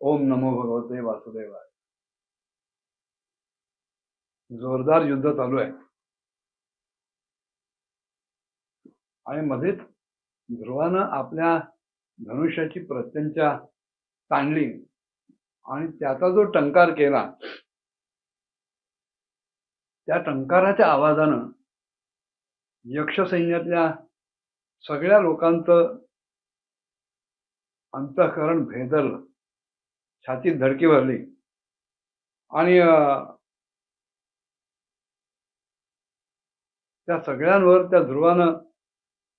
ओम नमो भगवते वासुदेवाय. जोरदार युद्ध चालू आहे आणि मध्येच ध्रुवानं आपल्या धनुष्याची प्रत्यंचा ताणली आणि त्याचा जो टंकार केला, त्या टंकाराच्या आवाजानं यक्ष सैन्यातल्या सगळ्या लोकांचं अंतःकरण भेदरलं, छातीत धडकी भरली आणि त्या सगळ्यांवर त्या ध्रुवानं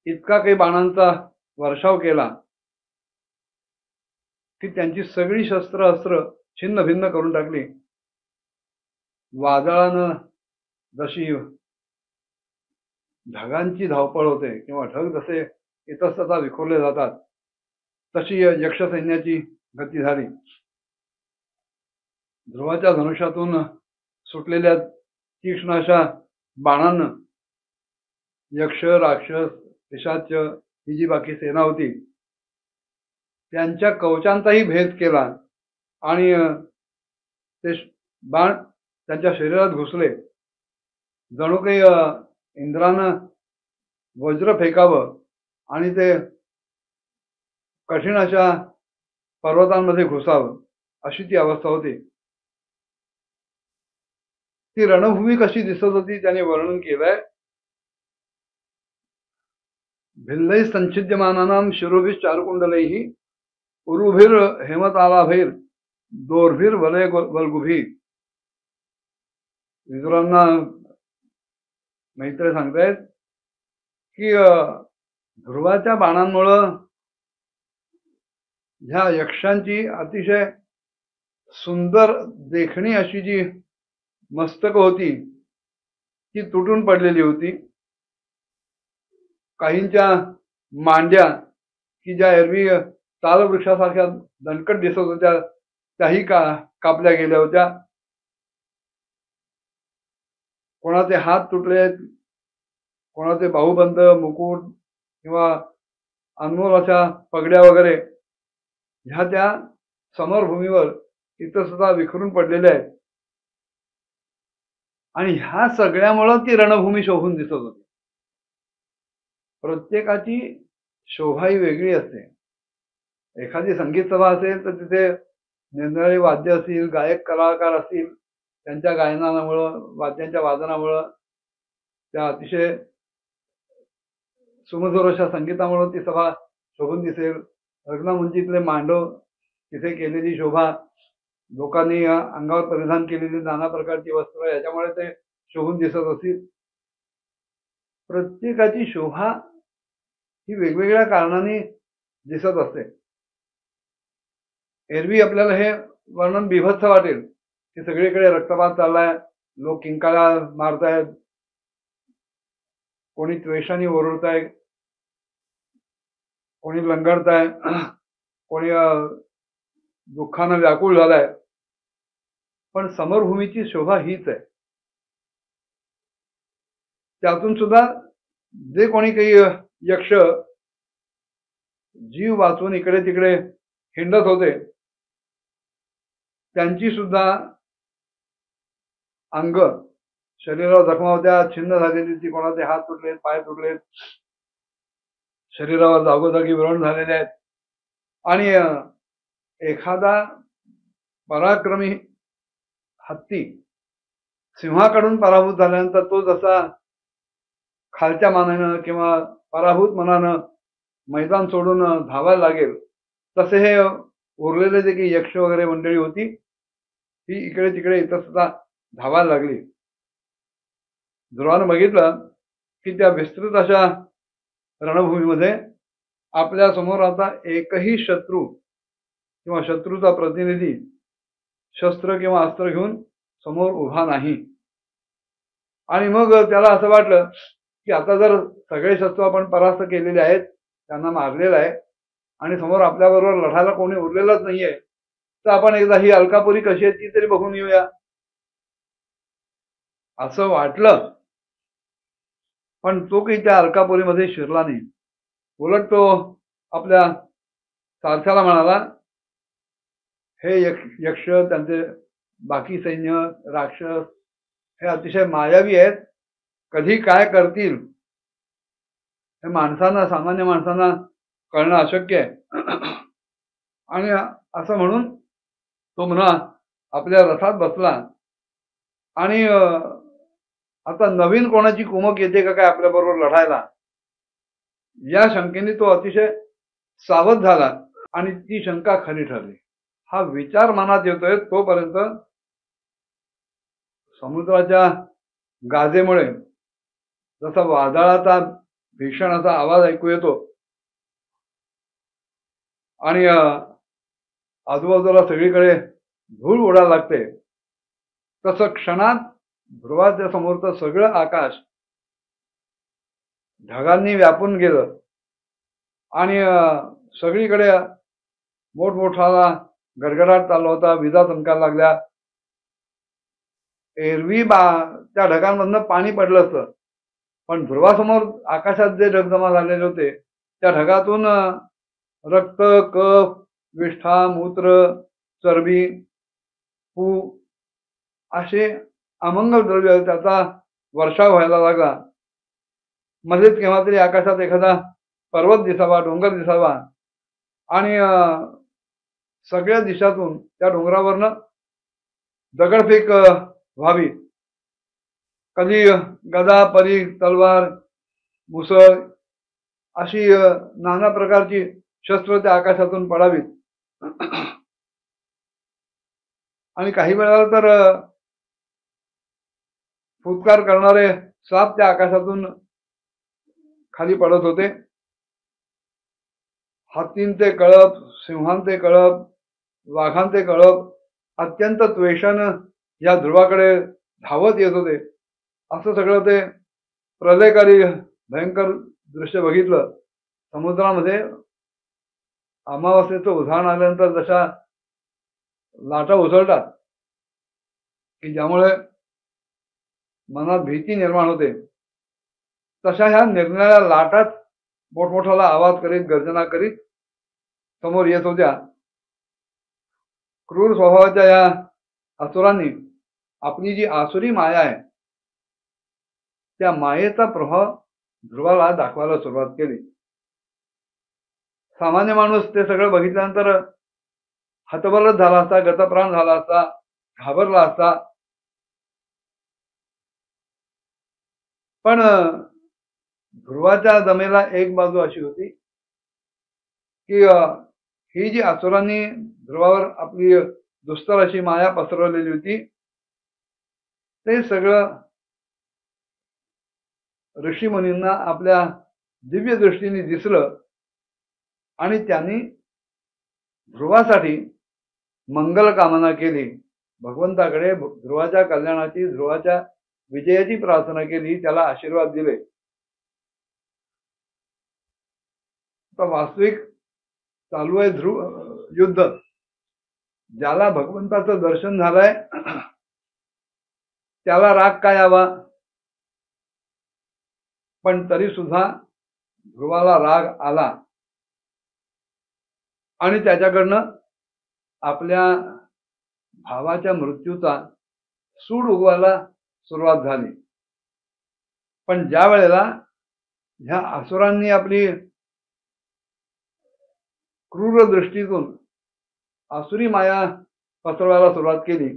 इतका काही बाणांचा वर्षाव केला की त्यांची सगळी शस्त्र अस्त्र छिन्न भिन्न करून टाकली. वादळानं जशी ढगांची धावपळ होते किंवा ढग जसे इतस्ततः विखुरले जातात, तशी यक्ष सैन्याची गती झाली. ध्रुवाच्या धनुष्यातून सुटलेल्या तीक्ष्ण अशा बाणांनं यक्ष, राक्षस, पिशाच ही जी बाकी सेना होती त्यांच्या कवचांचाही भेद केला आणि ते बाण त्यांच्या शरीरात घुसले. जणू काही इंद्रानं वज्र फेकावं आणि ते कठीण अशा पर्वतांमध्ये घुसावं, अशी ती अवस्था होती. ती रणभूमी कशी दिसत होती त्याने वर्णन केलंय. भिल्लैः संच्छिद्यमानानां शिरोभिः चारुकुंडलैः उरुभिर हेमतालाभैर दोर्भिर वलय वल्गुभिः. विदुरांना मैत्रेय सांगतायत की ध्रुवाच्या बाणांमुळं ह्या यक्षांची अतिशय सुंदर देखणी अशी जी मस्तक होती ती तुटून पडलेली होती. काहींच्या मांड्या की ज्या एरवी तालवृक्षासारख्या दणकट दिसत होत्या त्याही कापल्या गेल्या होत्या. कोणाचे हात तुटले, कोणाचे बाहुबंद, मुकुट किंवा अनमोल अशा पगड्या वगैरे ह्या त्या समरभूमीवर इतस्ततः विखरून पडलेल्या आहेत. आणि ह्या सगळ्यामुळं ती रणभूमी शोभून दिसत होती. प्रत्येकाची शोभा ही वेगळी असते. एखादी संगीत सभा असेल तर तिथे निरनिराळी वाद्य असतील, गायक कलाकार असतील, त्यांच्या गायनामुळं, वाद्यांच्या वादनामुळं, त्या अतिशय सुमधुर अशा संगीतामुळं ती सभा शोभून दिसेल. लग्नमंचीतले मांडव, तिथे केलेली शोभा, लोकांनी अंगावर परिधान केलेली नाना प्रकारची वस्त्र, याच्यामुळे ते शोभून दिसत असतील. प्रत्येकाची शोभा ही वेगवेगळ्या कारणाने दिसत असते. एरवी आपल्याला हे वर्णन बिभत्स वाटेल की सगळीकडे रक्तपात चाललाय, लोक किंकाळ्या मारतायत, कोणी त्वेषाने ओरडताय, कोणी लंगडताय, कोणी दुःखानं व्याकुळ झालाय. पण समरभूमीची शोभा हीच आहे. त्यातून सुद्धा जे कोणी काही यक्ष जीव वाचून इकडे तिकडे हिंडत होते त्यांची सुद्धा अंग, शरीरावर जखमा होत्या, छिन्न झालेली, ती कोणाचे हात तुटलेत, पाय तुटलेत, शरीरावर जागोजागी व्रण झालेले आहेत. आणि एखादा पराक्रमी हत्ती सिंहाकडून पराभूत झाल्यानंतर तो जसा खालच्या मानानं किंवा पराभूत मनानं मैदान सोडून धावायला लागेल, तसे हे उरलेले जे काही यक्ष वगैरे मंडळी होती ती इकडे तिकडे इतस्ततः धावायला लागली. ध्रुवानं बघितलं की त्या विस्तृत अशा रणभूमीमध्ये आपल्या समोर आता एकही शत्रू किंवा शत्रूचा प्रतिनिधी शस्त्र किंवा अस्त्र घेऊन समोर उभा नाही. आणि मग त्याला असं वाटलं की आता जर सगळे शस्त्र आपण परास्त केलेले आहेत, त्यांना मारलेलं आहे आणि समोर आपल्याबरोबर लढायला कोणी उरलेलंच नाहीये, तर आपण एकदा ही अलकापुरी कशी आहे ती तरी बघून येऊया असं वाटलं. पण तो काही त्या अलकापुरीमध्ये शिरला नाही. उलट तो आपल्या सारथ्याला म्हणाला, हे यक्ष, त्यांचे बाकी सैन्य, राक्षस हे अतिशय मायावी आहेत. कधी काय करतील हे माणसांना, सामान्य माणसांना कळणं अशक्य आहे. आणि असं म्हणून तो पुन्हा आपल्या रथात बसला आणि आता नवीन कोणाची कुमक येते का काय आपल्या बरोबर लढायला, या शंकेने तो अतिशय सावध झाला आणि ती शंका खरी ठरली. हा विचार मनात येतोय तोपर्यंत समुद्राच्या गाजेमुळे जसा वादळाचा भीषण असा आवाज ऐकू येतो आणि आजूबाजूला सगळीकडे धूळ उडायला लागते, तसं क्षणात ध्रुवाच्या समोरचं सगळं आकाश ढगांनी व्यापून गेलं आणि सगळीकडे मोठमोठाला गडगडाट चालला होता, विजा चमकायला लागल्या. एरवी त्या ढगांमधनं पाणी पडलं असतं, पण ध्रुवासमोर आकाशात जे ढग जमा झालेले होते त्या ढगातून रक्त, कफ, विष्ठा, मूत्र, चरबी, पू असे अमंगल द्रव्य त्याचा वर्षाव व्हायला लागला. मध्येच केव्हा तरी आकाशात एखादा पर्वत दिसावा, डोंगर दिसावा आणि सगळ्या दिशातून त्या डोंगरावरनं दगडफेक व्हावी. कधी गदा, परी, तलवार, मुसळ अशी नाना प्रकारची शस्त्र त्या आकाशातून पडावीत. आणि काही वेळाला तर फुटकार करणारे साप त्या आकाशातून खाली पडत होते. हत्तींचे कळप, सिंहांचे कळप, वाघांचे कळप अत्यंत त्वेषानं या ध्रुवाकडे धावत येत होते. असं सगळं ते प्रलयकारी भयंकर दृश्य बघितलं. समुद्रामध्ये अमावास्येचं उधाण आल्यानंतर जशा लाटा उसळतात की ज्यामुळे मनात भीती निर्माण होते, तशा ह्या निरनिराळ्या लाटाच मोठमोठाला आवाज करीत, गर्जना करीत समोर येत होत्या. क्रूर स्वभावाच्या या असुरांनी आपली जी आसुरी माया आहे त्या मायेचा प्रभाव ध्रुवाला दाखवायला सुरुवात केली. सामान्य माणूस ते सगळं बघितल्यानंतर हतबलच झाला असता, गतप्राण झाला असता, घाबरला असता. पण ध्रुवाच्या जमेला एक बाजू अशी होती की ही जी असुरांनी ध्रुवावर आपली दुस्तर अशी माया पसरवलेली होती ते सगळं ऋषी मुनींना आपल्या दिव्य दृष्टीने दिसलं आणि त्यांनी ध्रुवासाठी मंगल कामना केली. भगवंताकडे ध्रुवाच्या कल्याणाची, ध्रुवाच्या विजयाची प्रार्थना केली, त्याला आशीर्वाद दिले. तर वास्तविक चालू आहे युद्ध. ज्याला भगवंताचं दर्शन झालंय त्याला राग काय यावा, पण तरी सुद्धा ध्रुवाला राग आला आणि त्याच्याकडनं आपल्या भावाच्या मृत्यूचा सूड उगवायला सुरुवात झाली. पण ज्या वेळेला ह्या असुरांनी आपली क्रूर दृष्टीतून आसुरी माया पसरवायला सुरुवात केली,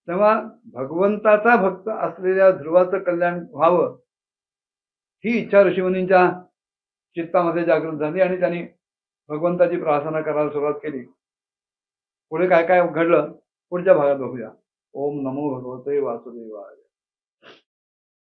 तेव्हा भगवंताचा भक्त असलेल्या ध्रुवाचं कल्याण व्हावं ही इच्छा ऋषीमुनींच्या चित्तामध्ये जागृत झाली आणि त्यांनी भगवंताची प्रार्थना करायला सुरुवात केली. पुढे काय काय घडलं पुढच्या भागात बघूया. ओम नमो भगवते वासुदेवाय.